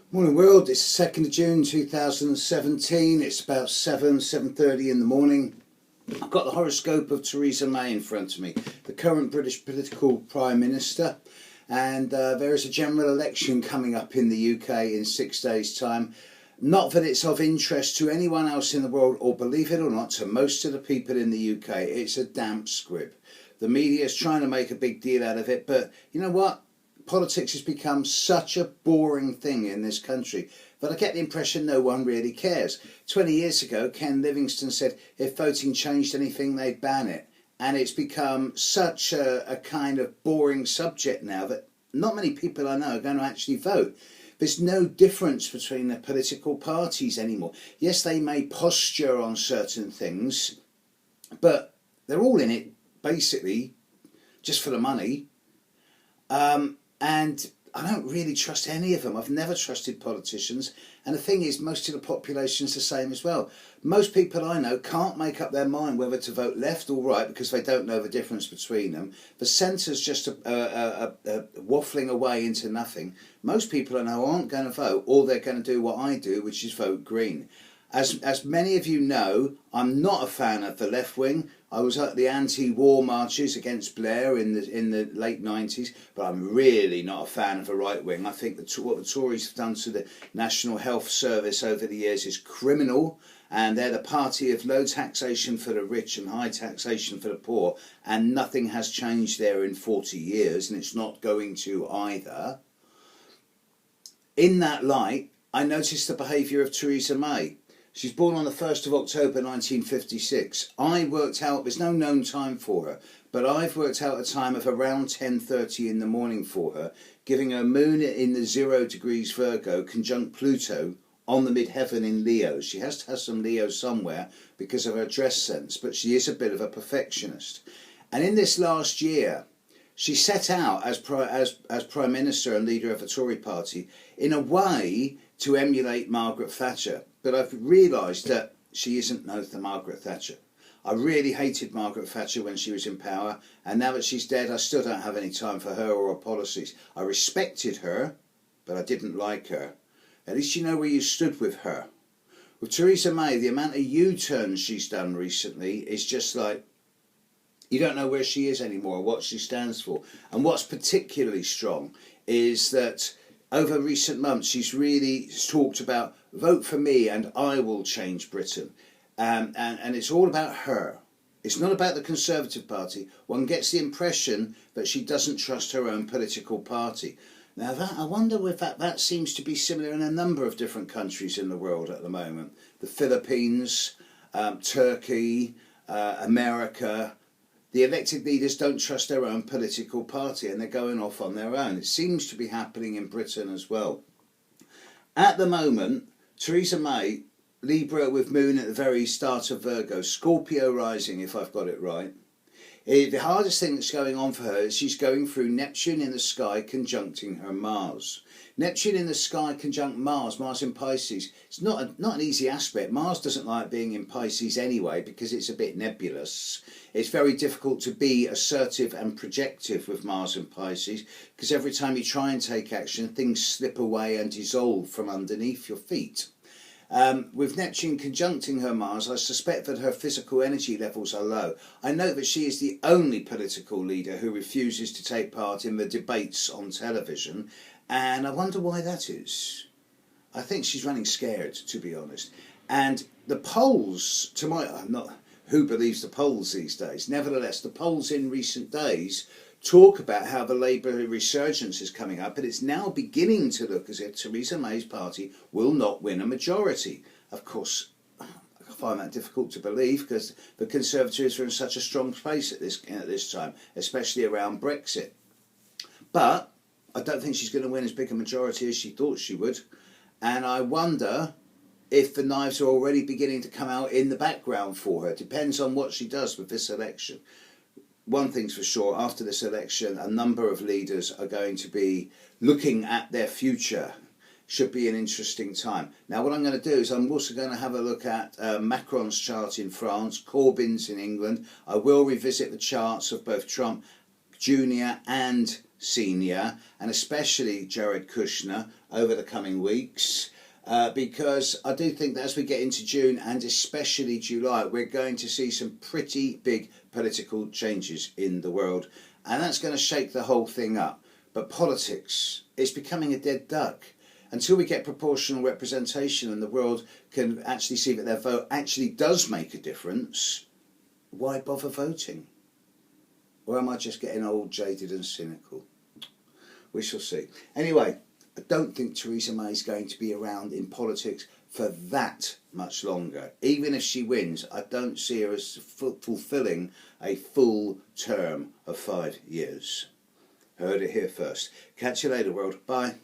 Morning world, it's the 2nd of June 2017, it's about 7:30 in the morning. I've got the horoscope of Theresa May in front of me, the current British political Prime Minister, and there is a general election coming up in the UK in 6 days' time. Not that it's of interest to anyone else in the world, or believe it or not, to most of the people in the UK, it's a damp squib. The media is trying to make a big deal out of it, but you know what? Politics has become such a boring thing in this country that I get the impression no one really cares. 20 years ago, Ken Livingstone said if voting changed anything, they'd ban it. And it's become such a kind of boring subject now that not many people I know are going to actually vote. There's no difference between the political parties anymore. Yes, they may posture on certain things, but they're all in it basically just for the money. And I don't really trust any of them. I've never trusted politicians. And the thing is, most of the population's the same as well. Most people I know can't make up their mind whether to vote left or right because they don't know the difference between them. The centre's just waffling away into nothing. Most people I know aren't going to vote, or they're going to do what I do, which is vote Green. As many of you know, I'm not a fan of the left wing. I was at the anti-war marches against Blair in the late 90s, but I'm really not a fan of the right wing. I think that what the Tories have done to the National Health Service over the years is criminal, and they're the party of low taxation for the rich and high taxation for the poor, and nothing has changed there in 40 years, and it's not going to either. In that light, I noticed the behaviour of Theresa May. She's born on the 1st of October 1956. I worked out, there's no known time for her, but I've worked out a time of around 10:30 in the morning for her, giving her moon in the 0 degrees Virgo conjunct Pluto on the midheaven in Leo. She has to have some Leo somewhere because of her dress sense, but she is a bit of a perfectionist. And in this last year, she set out as Prime Minister and leader of the Tory party in a way to emulate Margaret Thatcher. But I've realised that she isn't no Margaret Thatcher. I really hated Margaret Thatcher when she was in power, and now that she's dead, I still don't have any time for her or her policies. I respected her, but I didn't like her. At least you know where you stood with her. With Theresa May, the amount of U-turns she's done recently is just like, you don't know where she is anymore or what she stands for. And what's particularly strong is that over recent months, she's really talked about vote for me and I will change Britain. And it's all about her. It's not about the Conservative Party. One gets the impression that she doesn't trust her own political party. Now, I wonder if that seems to be similar in a number of different countries in the world at the moment. The Philippines, Turkey, America. The elected leaders don't trust their own political party and they're going off on their own. It seems to be happening in Britain as well. At the moment, Theresa May, Libra with moon at the very start of Virgo, Scorpio rising if I've got it right. The hardest thing that's going on for her is she's going through Neptune in the sky conjuncting her Mars. Neptune in the sky conjunct Mars in Pisces. It's not an easy aspect. Mars doesn't like being in Pisces anyway because it's a bit nebulous. It's very difficult to be assertive and projective with Mars in Pisces because every time you try and take action, things slip away and dissolve from underneath your feet. With Neptune conjuncting her Mars, I suspect that her physical energy levels are low. I note that she is the only political leader who refuses to take part in the debates on television, and I wonder why that is. I think she's running scared, to be honest. And the polls, who believes the polls these days? Nevertheless, the polls in recent days talk about how the Labour resurgence is coming up, but it's now beginning to look as if Theresa May's party will not win a majority. Of course, I find that difficult to believe because the Conservatives are in such a strong place at this time, especially around Brexit. But I don't think she's going to win as big a majority as she thought she would, and I wonder if the knives are already beginning to come out in the background for her. It depends on what she does with this election. One thing's for sure, after this election, a number of leaders are going to be looking at their future. Should be an interesting time. Now, what I'm going to do is I'm also going to have a look at Macron's chart in France, Corbyn's in England. I will revisit the charts of both Trump Jr. and Senior and especially Jared Kushner over the coming weeks. Because I do think that as we get into June and especially July, we're going to see some pretty big political changes in the world, and that's going to shake the whole thing up. But politics is becoming a dead duck. Until we get proportional representation and the world can actually see that their vote actually does make a difference, why bother voting? Or am I just getting old, jaded and cynical? We shall see. Anyway, I don't think Theresa May is going to be around in politics for that much longer. Even if she wins, I don't see her as fulfilling a full term of 5 years. Heard it here first. Catch you later, world. Bye.